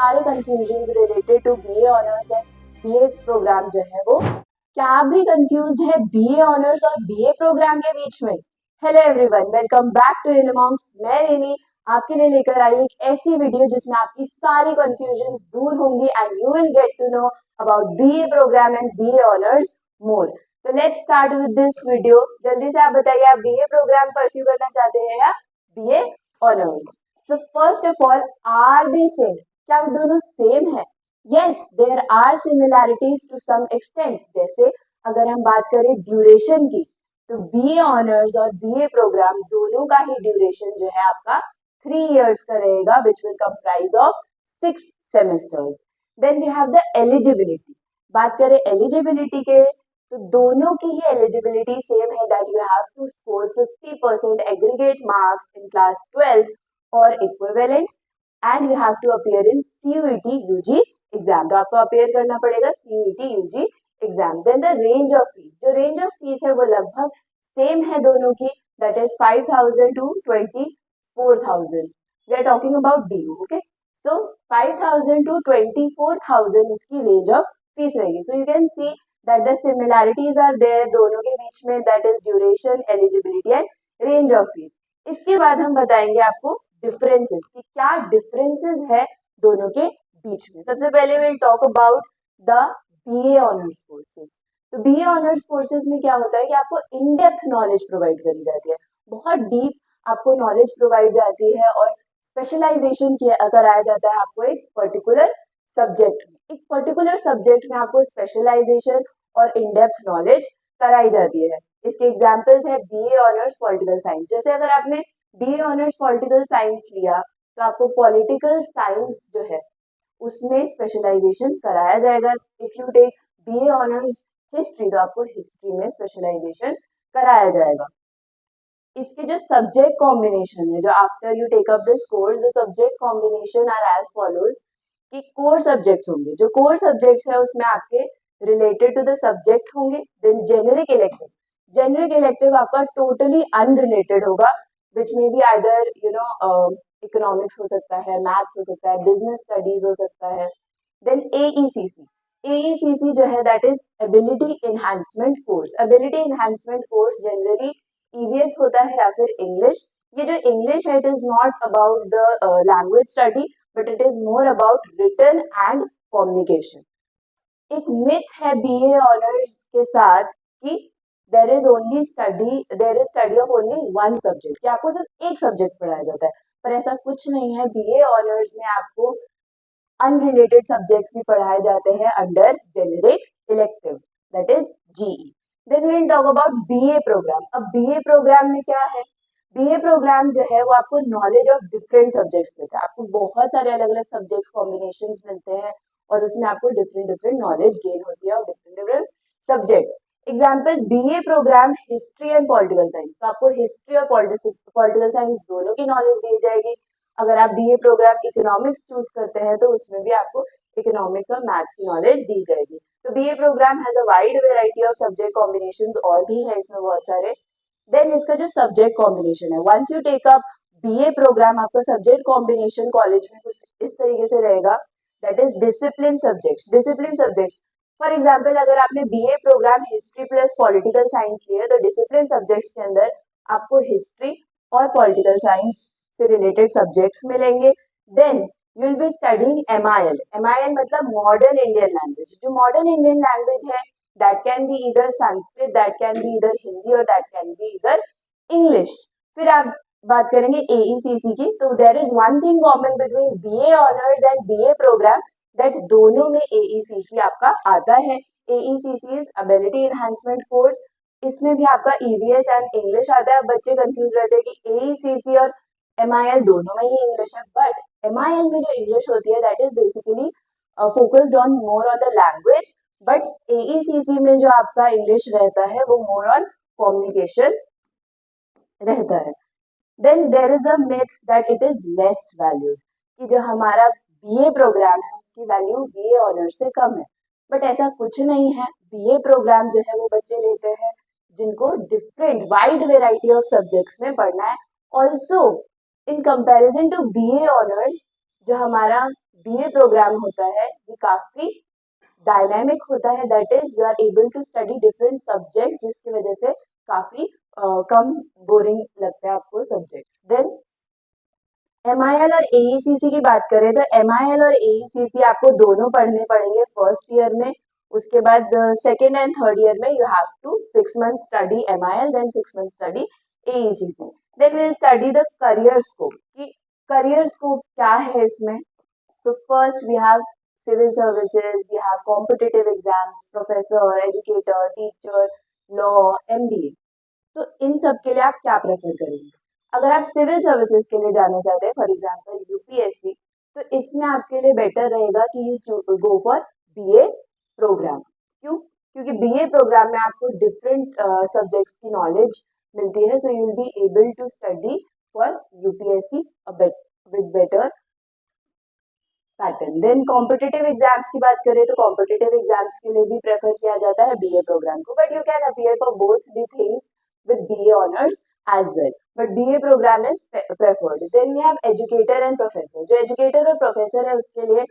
सारे confusion related to BA honours and BA program जो है वो क्या आप भी कंफ्यूज्ड है बीए ऑनर्स और बीए प्रोग्राम के बीच में? Hello everyone, welcome back to Ilmongs. मैं रेनी आपके लिए लेकर आई एक ऐसी वीडियो जिसमें आपकी सारी कंफ्यूजन्स दूर होंगी and you will get to know about BA program and BA honours more. तो let's start with this video. जल्दी से आप बताइए, आप बीए प्रोग्राम परस्यू करना चाहते हैं या BA honours? So first of all, are they same? क्या वो दोनों सेम है? Yes, there are similarities to some extent. जैसे अगर हम बात करें ड्यूरेशन की, तो बीए ऑनर्स और बीए प्रोग्राम दोनों का ही ड्यूरेशन जो है आपका 3 years का रहेगा, which will comprise of 6 semesters. Then we have the eligibility. बात करें eligibility के, तो दोनों की ही eligibility सेम है, that you have to score 50% aggregate marks in class 12th or equivalent, and you have to appear in CUET UG exam. तो आपको appear करना पड़ेगा CUET UG exam. Then the range of fees, जो range of fees है वो लगभग same है दोनों की, that is 5,000 to 24,000। We are talking about DU, okay. So 5,000 to 24,000 इसकी रेंज ऑफ फीस रहेगी। So you can see that the similarities are there दोनों के बीच में, that is duration, eligibility and range of fees. इसके बाद हम बताएंगे आपको डिफरेंसेस, कि क्या डिफरेंसेस है दोनों के बीच में। सबसे पहले will talk about the BA honours courses. तो बीए ऑनर्स कोर्सेज में क्या होता है कि आपको इन डेप्थ नॉलेज प्रोवाइड करी जाती है, बहुत डीप आपको नॉलेज प्रोवाइड जाती है, और स्पेशलाइजेशन कराया जाता है आपको एक पर्टिकुलर सब्जेक्ट में। एक पर्टिकुलर सब्जेक्ट में आपको स्पेशलाइजेशन और इन डेप्थ नॉलेज कराई जाती है। इसके एग्जाम्पल्स है बीए ऑनर्स पॉलिटिकल साइंस। जैसे अगर आपने बीए ऑनर्स पॉलिटिकल साइंस लिया, तो आपको पॉलिटिकल साइंस जो है उसमें स्पेशलाइजेशन कराया जाएगा। If you take BA honours history, तो आपको हिस्ट्री में स्पेशलाइजेशन कराया जाएगा। इसके जो सब्जेक्ट कॉम्बिनेशन है, जो after you take up this course, the subject combination are as follows, कि कोर सब्जेक्ट्स होंगे। जो कोर सब्जेक्ट्स है उसमें आपके रिलेटेड टू द सब्जेक्ट होंगे। Then generic elective, generic elective आपका टोटली अनरिलेटेड होगा, विच में बी आइदर इकोनॉमिक्स हो सकता है, मैथ्स हो सकता है, बिजनेस स्टडीज हो सकता है। देन AECC, AECC जो है that is ability enhancement course. Ability enhancement course generally EVS होता है या फिर इंग्लिश। ये जो इंग्लिश है, it is not about the language study, but it is more about written and communication. एक मिथ है बीए ऑनर्स के साथ कि there is study of only one subject, कि आपको सिर्फ एक सब्जेक्ट पढ़ाया जाता है, पर ऐसा कुछ नहीं है। बीए ऑनर्स में आपको अनरिलेटेड सब्जेक्ट्स भी पढ़ाए जाते हैं under generic elective, that is GE। Then we will talk about BA programme. अब बीए प्रोग्राम में क्या है? बीए प्रोग्राम जो है वो आपको नॉलेज ऑफ डिफरेंट सब्जेक्ट्स देता है। आपको बहुत सारे अलग अलग सब्जेक्ट्स कॉम्बिनेशंस मिलते हैं, और उसमें आपको डिफरेंट डिफरेंट नॉलेज गेन होती है और different different subjects. Example, BA programme history and political science, तो आपको हिस्ट्री और पॉलिटिकल साइंस दोनों की नॉलेज दी जाएगी। अगर आप बीए प्रोग्राम इकोनॉमिक्स चूज करते हैं, तो उसमें भी आपको इकोनॉमिक्स और मैथ्स की नॉलेज दी जाएगी। तो BA programme has a wide variety of subject combinations, और भी है इसमें बहुत सारे। देन इसका जो सब्जेक्ट कॉम्बिनेशन है, once you take up BA programme, आपका सब्जेक्ट कॉम्बिनेशन कॉलेज में कुछ इस तरीके से रहेगा, that is discipline subjects. Discipline subjects, for example, अगर आपने BA programme history plus political science लिया, तो डिसिप्लिन सब्जेक्ट्स के अंदर आपको हिस्ट्री और पॉलिटिकल साइंस से रिलेटेड सब्जेक्ट्स मिलेंगे। Then you will be studying MIL। MIL मतलब मॉडर्न इंडियन लैंग्वेज। जो मॉडर्न इंडियन लैंग्वेज है, that can be either Sanskrit, that can be either Hindi, और that can be either English. फिर आप बात करेंगे AECC की, तो there is one thing common between BA honours and BA programme, that दोनों में AECC आपका आता है। AECC is ability enhancement course. इसमें भी आपका EVS एंड इंग्लिश आता है। बच्चे कंफ्यूज रहते हैं कि AECC और MIL दोनों में ही इंग्लिश है, बट MIL में जो इंग्लिश होती है, that is basically focused on more on the language, but AECC में जो आपका इंग्लिश रहता है वो मोर ऑन कम्युनिकेशन रहता है। Then there is a myth that it is less valued, कि जो हमारा बीए प्रोग्राम है उसकी वैल्यू बीए ऑनर्स से कम है, बट ऐसा कुछ नहीं है। बीए प्रोग्राम जो है वो बच्चे लेते हैं जिनको different wide variety of subjects में पढ़ना है। Also in comparison to BA honours, जो हमारा बीए प्रोग्राम होता है ये काफी डायनामिक होता है, that is you are able to study different subjects, जिसकी वजह से काफी कम बोरिंग लगता है आपको सब्जेक्ट्स। देन MIL और AECC की बात करें तो MIL और AECC आपको दोनों पढ़ने पड़ेंगे फर्स्ट ईयर में, उसके बाद सेकेंड एंड थर्ड ईयर में you have to 6 months study MIL, then 6 months study AECC। Then will study the career scope, कि करियर स्कोप क्या है इसमें। So first we have civil services, we have competitive exams, professor, educator, teacher, law, MBA। तो इन सब के लिए आप क्या प्रेफर करेंगे? अगर आप सिविल सर्विसेज के लिए जाना चाहते हैं, फॉर एग्जांपल UPSC, तो इसमें आपके लिए बेटर रहेगा कि you go for BA programme. क्यों? क्योंकि BA प्रोग्राम में आपको डिफरेंट सब्जेक्ट्स की नॉलेज मिलती है, so you will be able to study for UPSC with better pattern. Then competitive exams की बात करें तो कॉम्पिटिटिव एग्जाम्स के लिए भी प्रेफर किया जाता है BA प्रोग्राम को, but you can appear for both the things with BA honors as well, but BA program is preferred. Then we have educator and professor. जो educator और professor है उसके लिए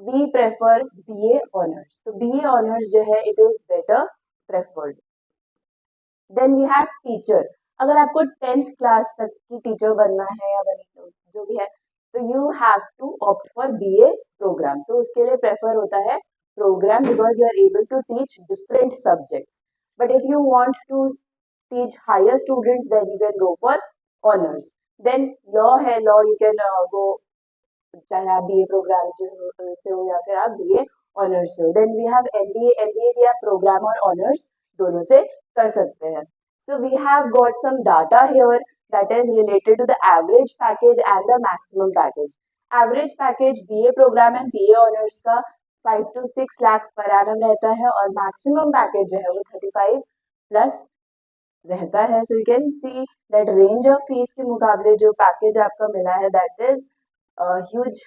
we prefer BA honors. तो BA honors जो है it is better preferred. Then we have teacher. अगर आपको 10th क्लास तक की टीचर बनना है या जो भी है, तो you have to opt for BA program. तो उसके लिए prefer होता है program because you are able to teach different subjects. But if you want to teach higher students, then you can go for honors. Then law है, law you can go, चाहे आप BA programme से हो या फिर आप BA honours से हो। देन वी हैव MBA भी आप प्रोग्राम और ऑनर्स दोनों से कर सकते हैं। So we have got some data here that is related to the average package and the maximum package. Average package BA programme and BA honours का 5 to 6 lakh per annum रहता है, और मैक्सिमम पैकेज जो है वो 35 प्लस रहता है। So you can see that range of fees के मुकाबले जो पैकेज आपका मिला है that is huge,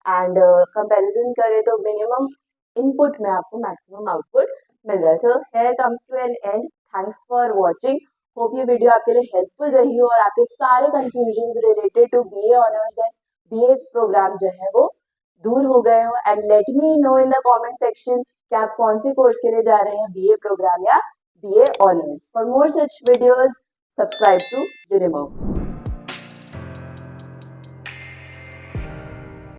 and comparison करें तो मिनिमम इनपुट में आपको मैक्सिमम आउटपुट मिल रहा है। So here comes to an end, thanks for watching. Hope ये वीडियो आपके लिए हेल्पफुल रही हो और आपके सारे confusion related to BA honours and BA programme जो है वो दूर हो गए हो। And let me know in the comment section कि आप कौन से कोर्स के लिए जा रहे हैं, BA प्रोग्राम या BA honors. For more such videos, subscribe to Unimox.